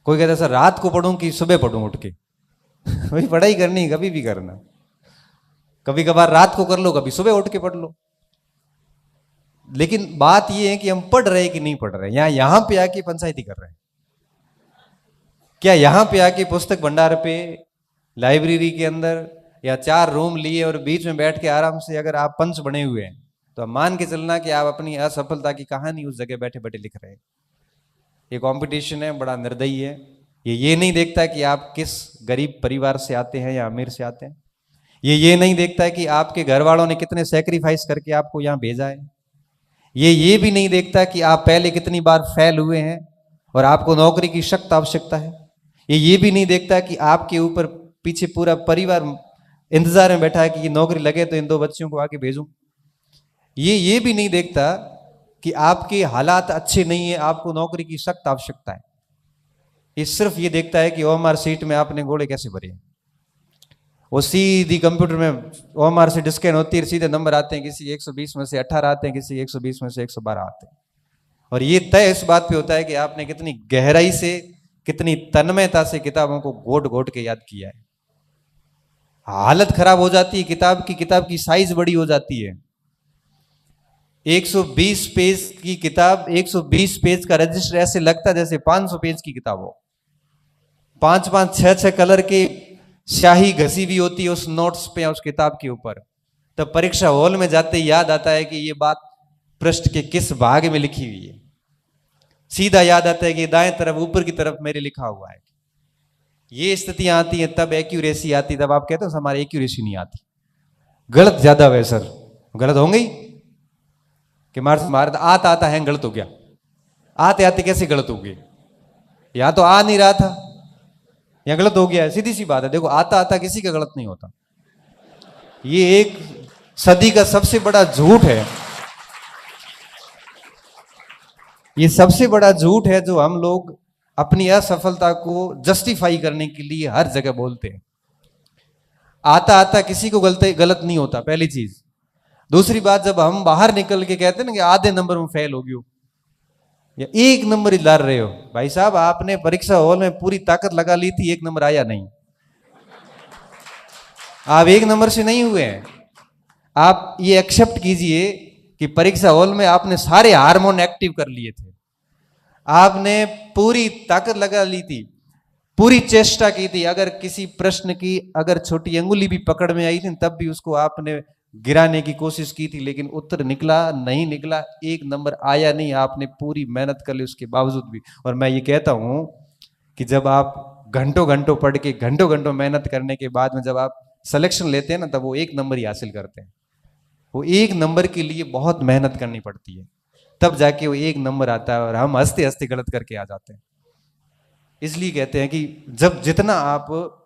कोई कहता है सर रात को पढ़ूं कि सुबह पढ़ूं उठ के वही पढ़ाई करनी कभी भी करना, कभी कभार रात को कर लो, कभी सुबह उठ के पढ़ लो। लेकिन बात यह है कि हम पढ़ रहे हैं कि नहीं पढ़ रहे हैं। यहां पे आके पंचायती कर रहे हैं क्या? यहां पे आके पुस्तक भंडार पे, लाइब्रेरी के अंदर या 4 रूम लिए और बीच में बैठ के आराम से अगर आप पंच बने हुए हैं तो आप मान के चलना कि आप अपनी असफलता की कहानी उस जगह बैठे बैठे लिख रहे हैं। ये कंपटीशन है, बड़ा निर्दयी है। ये नहीं देखता कि आप किस गरीब परिवार से आते हैं या अमीर से आते हैं। ये नहीं देखता कि आपके घर वालों ने कितने सेक्रीफाइस करके आपको यहां भेजा है। ये भी नहीं देखता कि आप पहले कितनी बार फेल हुए हैं और आपको नौकरी की सख्त आवश्यकता है। ये भी नहीं देखता कि आपके ऊपर पीछे पूरा परिवार इंतजार में बैठा है कि ये नौकरी लगे तो इन 2 बच्चियों को आके भेजूं। ये भी नहीं देखता कि आपके हालात अच्छे नहीं है, आपको नौकरी की सख्त आवश्यकता है। ये सिर्फ ये देखता है कि ओएमआर सीट में आपने घोड़े कैसे भरे। वो सीधी कंप्यूटर में ओएमआर सीट स्कैन होती है, सीधे नंबर आते हैं, किसी 120 में से 18 आते हैं, किसी 120 में से 112 आते हैं। और ये तय इस बात पे होता है कि आपने कितनी गहराई से, कितनी तन्मयता से किताबों को घोट घोट के याद किया है। हालत खराब हो जाती है किताब की साइज बड़ी हो जाती है। 120 पेज की किताब, 120 पेज का रजिस्टर ऐसे लगता है जैसे 500 पेज की किताब हो। 5-5, 6-6 कलर के स्याही घसी हुई होती है उस नोट्स पे, उस किताब के ऊपर। तब परीक्षा हॉल में जाते ही याद आता है कि ये बात पृष्ठ के किस भाग में लिखी हुई है। सीधा याद आता है कि दाएं तरफ ऊपर की तरफ मेरे लिखा हुआ है। ये स्थितियां आती हैं तब एक्यूरेसी आती, तब आप कहते हो हमारी एक्यूरेसी नहीं आती, गलत ज्यादा हुए सर। गलत होंगे ही कि मार आता आता है गलत हो गया। आते आते कैसे गलत हो गए? या तो आ नहीं रहा था या गलत हो गया, सीधी सी बात है। देखो आता आता किसी का गलत नहीं होता। ये एक सदी का सबसे बड़ा झूठ है। ये सबसे बड़ा झूठ है जो हम लोग अपनी असफलता को जस्टिफाई करने के लिए हर जगह बोलते हैं। आता आता किसी को गलत नहीं होता, पहली चीज। दूसरी बात, जब हम बाहर निकल के कहते हैं ना कि आधे नंबर में फेल हो गई हो या 1 नंबर ही ला रहे हो, भाई साहब आपने परीक्षा हॉल में पूरी ताकत लगा ली थी, 1 नंबर आया नहीं। आप 1 नंबर से नहीं हुए हैं। आप ये एक्सेप्ट कीजिए कि परीक्षा हॉल में आपने सारे हार्मोन एक्टिव कर लिए थे, आपने पूरी ताकत लगा ली थी, पूरी चेष्टा की थी। अगर किसी प्रश्न की अगर छोटी अंगुली भी पकड़ में आई थी तब भी उसको आपने गिराने की कोशिश की थी, लेकिन उत्तर निकला नहीं निकला, 1 नंबर आया नहीं। आपने पूरी मेहनत कर ली उसके बावजूद भी। और मैं ये कहता हूं कि जब आप घंटों घंटों पढ़ के, घंटों घंटों मेहनत करने के बाद में जब आप सिलेक्शन लेते हैं ना, तब वो 1 नंबर ही हासिल करते हैं। वो 1 नंबर के लिए बहुत मेहनत करनी पड़ती है, तब जाके वो 1 नंबर आता है और हम हंसते हंसते गलत करके आ जाते हैं। इसलिए कहते हैं कि जब जितना आप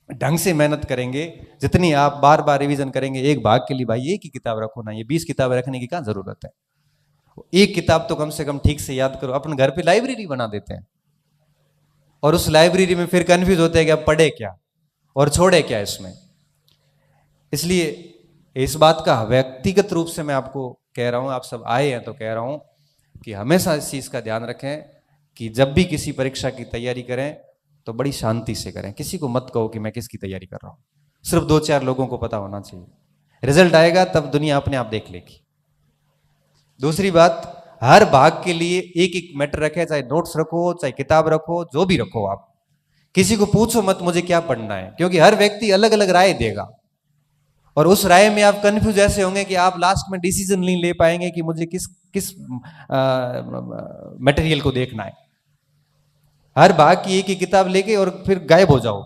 ढंग से मेहनत करेंगे, जितनी आप बार बार रिवीजन करेंगे, एक भाग के लिए भाई 1 ही किताब रखो ना, ये 20 किताबें रखने की क्या जरूरत है। 1 किताब तो कम से कम ठीक से याद करो। अपने घर पे लाइब्रेरी बना देते हैं और उस लाइब्रेरी में फिर कंफ्यूज होते हैं कि अब पढ़े क्या और छोड़े क्या इसमें। इसलिए इस बात का व्यक्तिगत रूप से मैं आपको कह रहा हूं, आप सब आए हैं तो कह रहा हूं कि हमेशा इस चीज का ध्यान रखें कि जब भी किसी परीक्षा की तैयारी करें तो बड़ी शांति से करें। किसी को मत कहो कि मैं किसकी तैयारी कर रहा हूं, सिर्फ 2-4 लोगों को पता होना चाहिए। रिजल्ट आएगा तब दुनिया अपने आप देख लेगी। दूसरी बात, हर भाग के लिए एक एक मैटर रखे, चाहे नोट्स रखो, चाहे किताब रखो, जो भी रखो। आप किसी को पूछो मत मुझे क्या पढ़ना है, क्योंकि हर व्यक्ति अलग अलग राय देगा और उस राय में आप कंफ्यूज ऐसे होंगे कि आप लास्ट में डिसीजन नहीं ले पाएंगे कि मुझे किस किस मटेरियल को देखना है। हर भाग की एक ही किताब लेके और फिर गायब हो जाओ।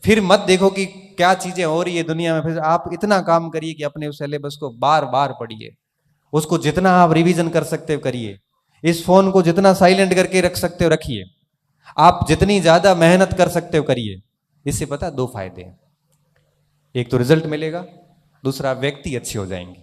फिर मत देखो कि क्या चीजें हो रही है दुनिया में। फिर आप इतना काम करिए कि अपने उस सिलेबस को बार बार पढ़िए, उसको जितना आप रिवीजन कर सकते हो करिए। इस फोन को जितना साइलेंट करके रख सकते हो रखिए। आप जितनी ज्यादा मेहनत कर सकते हो करिए। इससे पता 2 फायदे हैं, एक तो रिजल्ट मिलेगा, दूसरा व्यक्ति अच्छे हो जाएंगे।